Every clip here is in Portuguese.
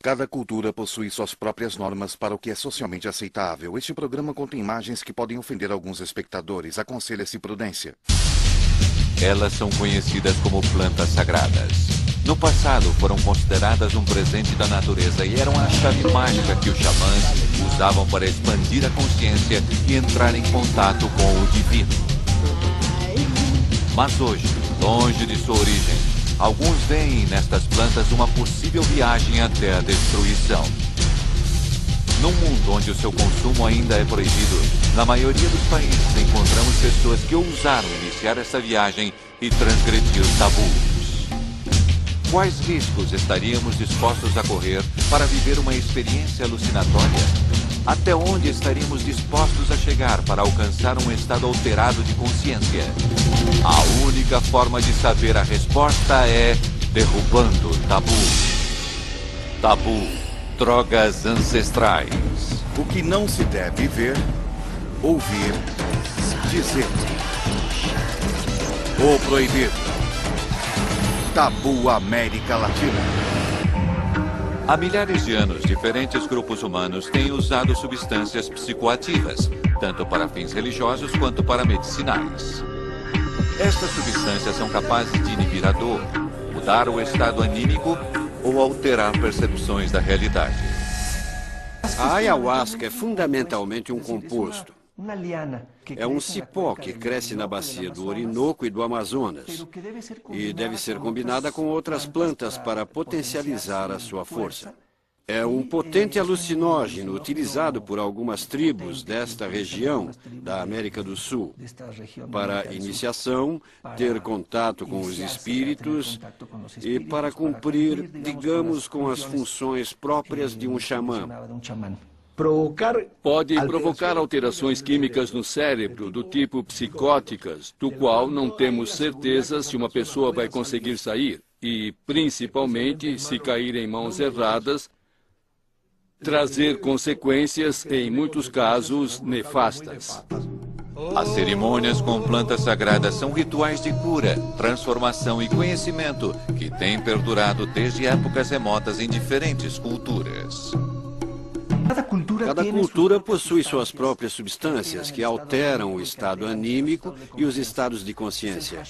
Cada cultura possui suas próprias normas para o que é socialmente aceitável. Este programa contém imagens que podem ofender alguns espectadores. Aconselha-se prudência. Elas são conhecidas como plantas sagradas. No passado, foram consideradas um presente da natureza e eram a chave mágica que os xamãs usavam para expandir a consciência e entrar em contato com o divino. Mas hoje, longe de sua origem, alguns veem nestas plantas uma possível viagem até a destruição. Num mundo onde o seu consumo ainda é proibido, na maioria dos países encontramos pessoas que ousaram iniciar essa viagem e transgredir tabus. Quais riscos estaríamos dispostos a correr para viver uma experiência alucinatória? Até onde estaríamos dispostos a chegar para alcançar um estado alterado de consciência? A única forma de saber a resposta é derrubando tabu. Tabu, drogas ancestrais. O que não se deve ver, ouvir, dizer ou proibir. Tabu América Latina. Há milhares de anos, diferentes grupos humanos têm usado substâncias psicoativas, tanto para fins religiosos quanto para medicinais. Estas substâncias são capazes de inibir a dor, mudar o estado anímico ou alterar percepções da realidade. A ayahuasca é fundamentalmente um composto. É um cipó que cresce na bacia do Orinoco e do Amazonas e deve ser combinada com outras plantas para potencializar a sua força. É um potente alucinógeno utilizado por algumas tribos desta região da América do Sul para iniciação, ter contato com os espíritos e para cumprir, digamos, com as funções próprias de um xamã. Pode provocar alterações químicas no cérebro do tipo psicóticas, do qual não temos certeza se uma pessoa vai conseguir sair e, principalmente, se cair em mãos erradas, trazer consequências, em muitos casos, nefastas. As cerimônias com plantas sagradas são rituais de cura, transformação e conhecimento que têm perdurado desde épocas remotas em diferentes culturas. Cada cultura possui suas próprias substâncias que alteram o estado anímico e os estados de consciência.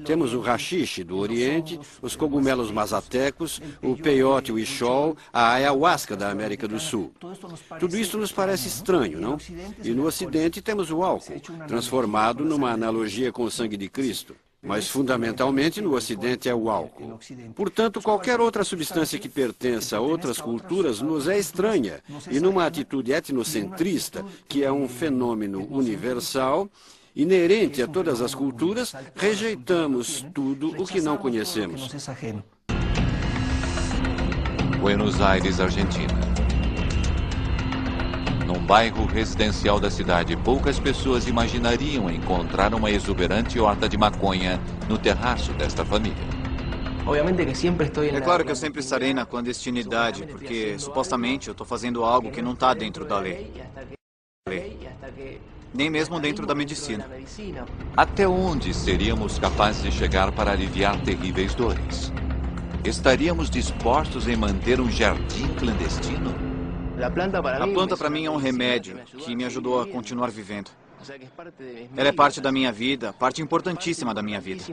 Temos o haxixe do Oriente, os cogumelos mazatecos, o peyote, o ixol, a ayahuasca da América do Sul. Tudo isso nos parece estranho, não? E no Ocidente temos o álcool, transformado numa analogia com o sangue de Cristo. Mas, fundamentalmente, no Ocidente é o álcool. Portanto, qualquer outra substância que pertença a outras culturas nos é estranha. E numa atitude etnocentrista, que é um fenômeno universal, inerente a todas as culturas, rejeitamos tudo o que não conhecemos. Buenos Aires, Argentina. Num bairro residencial da cidade, poucas pessoas imaginariam encontrar uma exuberante horta de maconha no terraço desta família. É claro que eu sempre estarei na clandestinidade, porque supostamente eu estou fazendo algo que não está dentro da lei. Nem mesmo dentro da medicina. Até onde seríamos capazes de chegar para aliviar terríveis dores? Estaríamos dispostos em manter um jardim clandestino? A planta para mim é um remédio que me ajudou a continuar vivendo. Ela é parte da minha vida, parte importantíssima da minha vida.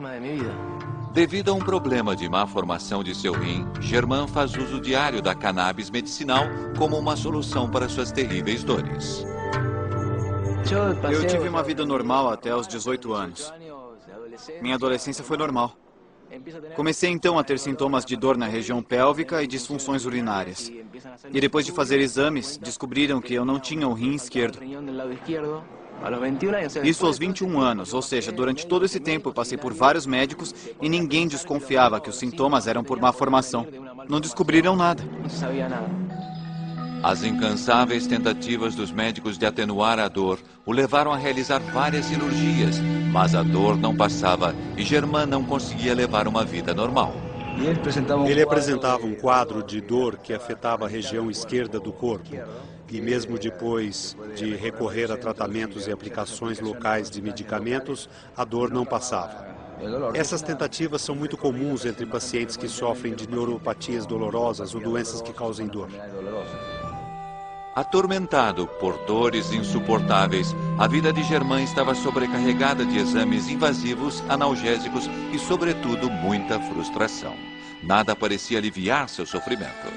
Devido a um problema de má formação de seu rim, Germán faz uso diário da cannabis medicinal como uma solução para suas terríveis dores. Eu tive uma vida normal até os 18 anos. Minha adolescência foi normal. Comecei então a ter sintomas de dor na região pélvica e disfunções urinárias. E depois de fazer exames, descobriram que eu não tinha o rim esquerdo. Isso aos 21 anos, ou seja, durante todo esse tempo eu passei por vários médicos e ninguém desconfiava que os sintomas eram por má formação. Não descobriram nada. As incansáveis tentativas dos médicos de atenuar a dor o levaram a realizar várias cirurgias, mas a dor não passava e Germán não conseguia levar uma vida normal. Ele apresentava um quadro de dor que afetava a região esquerda do corpo. E mesmo depois de recorrer a tratamentos e aplicações locais de medicamentos, a dor não passava. Essas tentativas são muito comuns entre pacientes que sofrem de neuropatias dolorosas ou doenças que causem dor. Atormentado por dores insuportáveis, a vida de Germain estava sobrecarregada de exames invasivos, analgésicos e, sobretudo, muita frustração. Nada parecia aliviar seu sofrimento.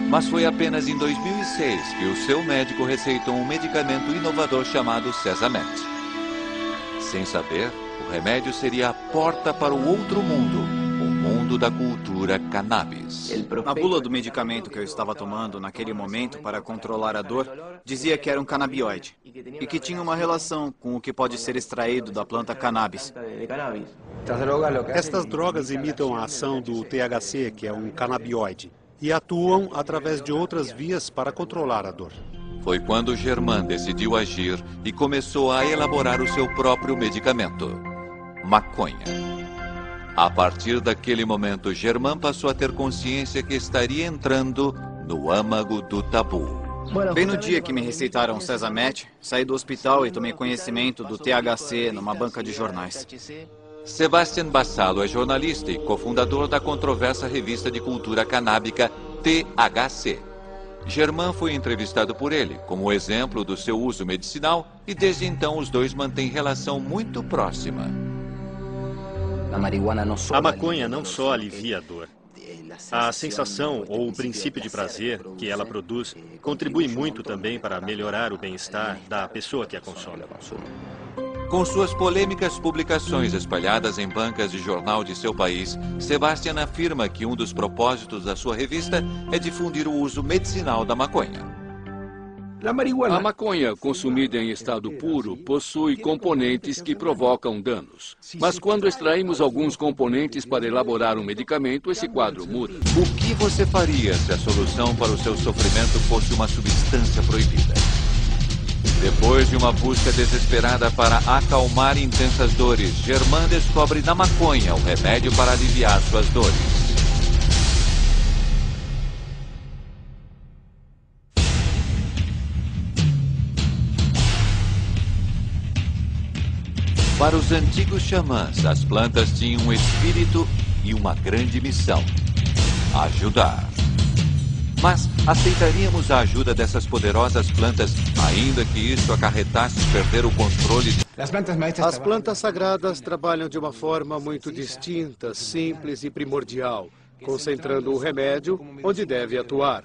Mas foi apenas em 2006 que o seu médico receitou um medicamento inovador chamado Sesamet. Sem saber, o remédio seria a porta para o outro mundo, o mundo da cultura cannabis. A bula do medicamento que eu estava tomando naquele momento para controlar a dor dizia que era um canabioide e que tinha uma relação com o que pode ser extraído da planta cannabis. Estas drogas imitam a ação do THC, que é um canabioide, e atuam através de outras vias para controlar a dor. Foi quando Germain decidiu agir e começou a elaborar o seu próprio medicamento, maconha. A partir daquele momento, Germain passou a ter consciência que estaria entrando no âmago do tabu. Bem no dia que me receitaram o Sesamet, saí do hospital e tomei conhecimento do THC numa banca de jornais. Sebastian Bassalo é jornalista e cofundador da controversa revista de cultura canábica THC. Germain foi entrevistado por ele como exemplo do seu uso medicinal e desde então os dois mantêm relação muito próxima. A maconha não só alivia a dor. A sensação ou o princípio de prazer que ela produz contribui muito também para melhorar o bem-estar da pessoa que a consome. Com suas polêmicas publicações espalhadas em bancas de jornal de seu país, Sebastian afirma que um dos propósitos da sua revista é difundir o uso medicinal da maconha. A maconha consumida em estado puro possui componentes que provocam danos. Mas quando extraímos alguns componentes para elaborar um medicamento, esse quadro muda. O que você faria se a solução para o seu sofrimento fosse uma substância proibida? Depois de uma busca desesperada para acalmar intensas dores, Germain descobre na maconha o remédio para aliviar suas dores. Para os antigos xamãs, as plantas tinham um espírito e uma grande missão: ajudar. Mas aceitaríamos a ajuda dessas poderosas plantas, ainda que isso acarretasse perder o controle? As plantas sagradas trabalham de uma forma muito distinta, simples e primordial, concentrando o remédio onde deve atuar.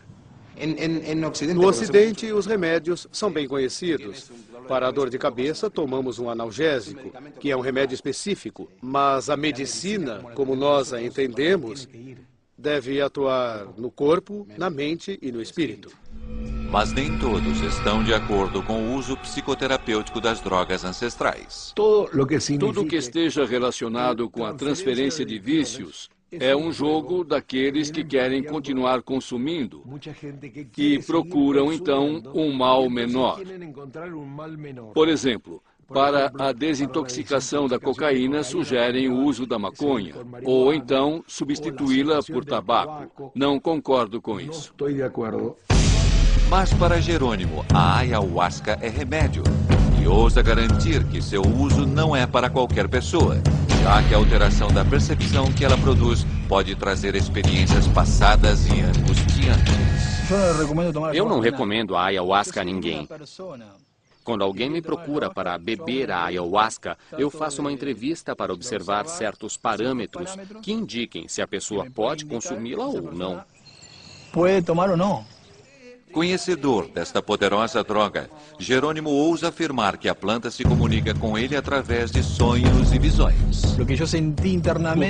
No Ocidente, os remédios são bem conhecidos. Para a dor de cabeça, tomamos um analgésico, que é um remédio específico. Mas a medicina, como nós a entendemos, deve atuar no corpo, na mente e no espírito. Mas nem todos estão de acordo com o uso psicoterapêutico das drogas ancestrais. Tudo que esteja relacionado com a transferência de vícios é um jogo daqueles que querem continuar consumindo e procuram, então, um mal menor. Por exemplo, para a desintoxicação da cocaína, sugerem o uso da maconha, ou então substituí-la por tabaco. Não concordo com isso. Mas para Jerônimo, a ayahuasca é remédio e ousa garantir que seu uso não é para qualquer pessoa, já que a alteração da percepção que ela produz pode trazer experiências passadas e angustiantes. Eu não recomendo a ayahuasca a ninguém. Quando alguém me procura para beber a ayahuasca, eu faço uma entrevista para observar certos parâmetros que indiquem se a pessoa pode consumi-la ou não. Pode tomar ou não? Conhecedor desta poderosa droga, Jerônimo ousa afirmar que a planta se comunica com ele através de sonhos e visões. O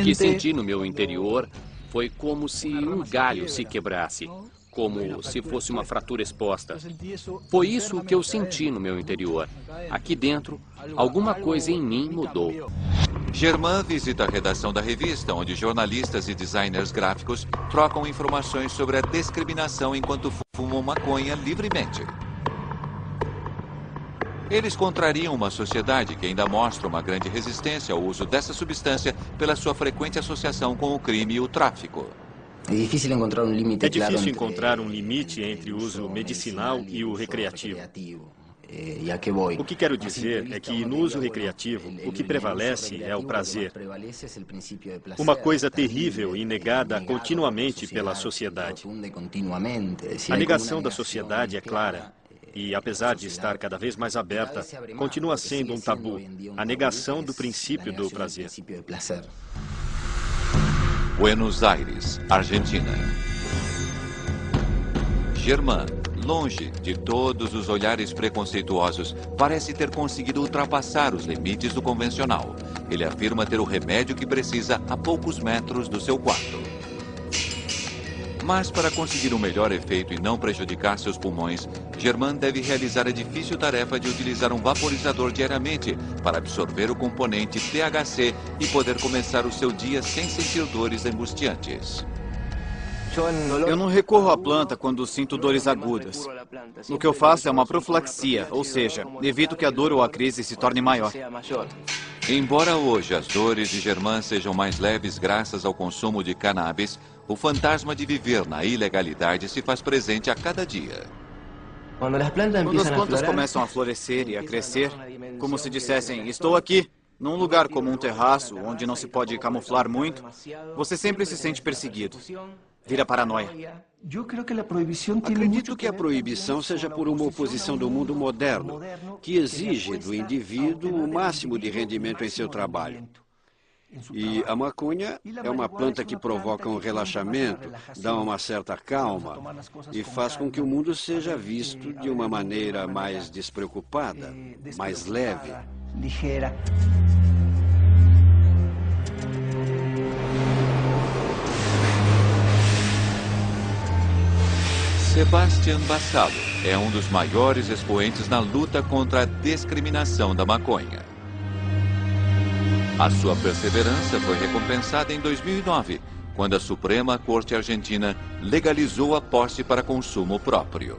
que senti no meu interior foi como se um galho se quebrasse, como se fosse uma fratura exposta. Foi isso que eu senti no meu interior. Aqui dentro, alguma coisa em mim mudou. Germain visita a redação da revista, onde jornalistas e designers gráficos trocam informações sobre a discriminação enquanto fumam maconha livremente. Eles contrariam uma sociedade que ainda mostra uma grande resistência ao uso dessa substância pela sua frequente associação com o crime e o tráfico. É difícil encontrar um limite entre o uso medicinal e o recreativo. O que quero dizer é que no uso recreativo, o que prevalece é o prazer. Uma coisa terrível e negada continuamente pela sociedade. A negação da sociedade é clara. E, apesar de estar cada vez mais aberta, continua sendo um tabu. A negação do princípio do prazer. Buenos Aires, Argentina. Germán, longe de todos os olhares preconceituosos, parece ter conseguido ultrapassar os limites do convencional. Ele afirma ter o remédio que precisa a poucos metros do seu quarto. Mas para conseguir um melhor efeito e não prejudicar seus pulmões, Germán deve realizar a difícil tarefa de utilizar um vaporizador diariamente para absorver o componente THC e poder começar o seu dia sem sentir dores angustiantes. Eu não recorro à planta quando sinto dores agudas. O que eu faço é uma profilaxia, ou seja, evito que a dor ou a crise se torne maior. Embora hoje as dores de Germán sejam mais leves graças ao consumo de cannabis, o fantasma de viver na ilegalidade se faz presente a cada dia. Quando as plantas começam a florescer e a crescer, como se dissessem, estou aqui, num lugar como um terraço, onde não se pode camuflar muito, você sempre se sente perseguido. Vira paranoia. Acredito que a proibição seja por uma oposição do mundo moderno, que exige do indivíduo o máximo de rendimento em seu trabalho. E a maconha é uma planta que provoca um relaxamento, dá uma certa calma e faz com que o mundo seja visto de uma maneira mais despreocupada, mais leve. Sebastián Bassalo é um dos maiores expoentes na luta contra a discriminação da maconha. A sua perseverança foi recompensada em 2009, quando a Suprema Corte Argentina legalizou a posse para consumo próprio.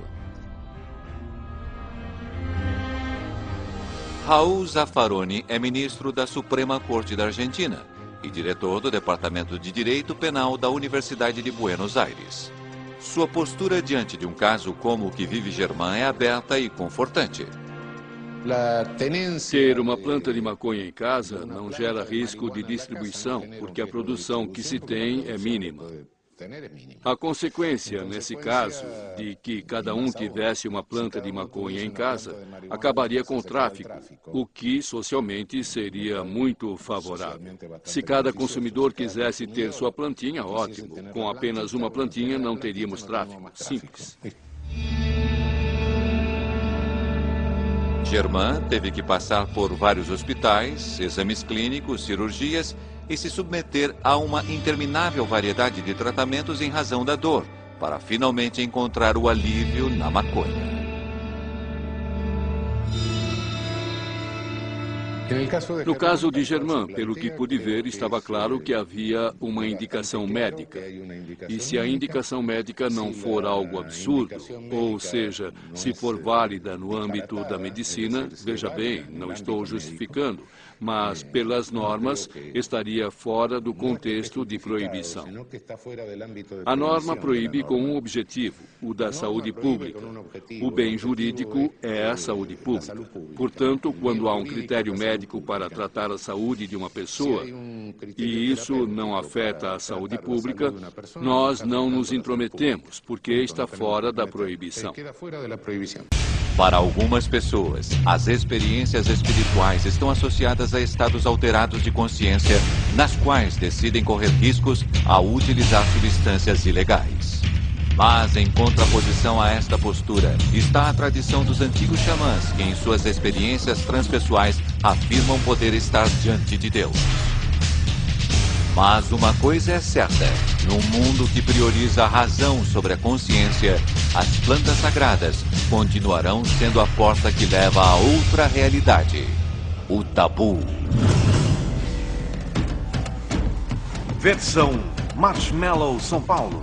Raul Zaffaroni é ministro da Suprema Corte da Argentina e diretor do Departamento de Direito Penal da Universidade de Buenos Aires. Sua postura diante de um caso como o que vive Germán é aberta e confortante. Ter uma planta de maconha em casa não gera risco de distribuição, porque a produção que se tem é mínima. A consequência, nesse caso, de que cada um tivesse uma planta de maconha em casa, acabaria com o tráfico, o que socialmente seria muito favorável. Se cada consumidor quisesse ter sua plantinha, ótimo. Com apenas uma plantinha não teríamos tráfico. Simples. Germán teve que passar por vários hospitais, exames clínicos, cirurgias e se submeter a uma interminável variedade de tratamentos em razão da dor, para finalmente encontrar o alívio na maconha. No caso de Germán, pelo que pude ver, estava claro que havia uma indicação médica. E se a indicação médica não for algo absurdo, ou seja, se for válida no âmbito da medicina, veja bem, não estou justificando, mas pelas normas estaria fora do contexto de proibição. A norma proíbe com um objetivo, o da saúde pública. O bem jurídico é a saúde pública. Portanto, quando há um critério médico para tratar a saúde de uma pessoa, e isso não afeta a saúde pública, nós não nos intrometemos, porque está fora da proibição. Para algumas pessoas, as experiências espirituais estão associadas a estados alterados de consciência, nas quais decidem correr riscos ao utilizar substâncias ilegais. Mas, em contraposição a esta postura, está a tradição dos antigos xamãs, que em suas experiências transpessoais afirmam poder estar diante de Deus. Mas uma coisa é certa, num mundo que prioriza a razão sobre a consciência, as plantas sagradas continuarão sendo a porta que leva a outra realidade, o tabu. Versão Marshmallow São Paulo.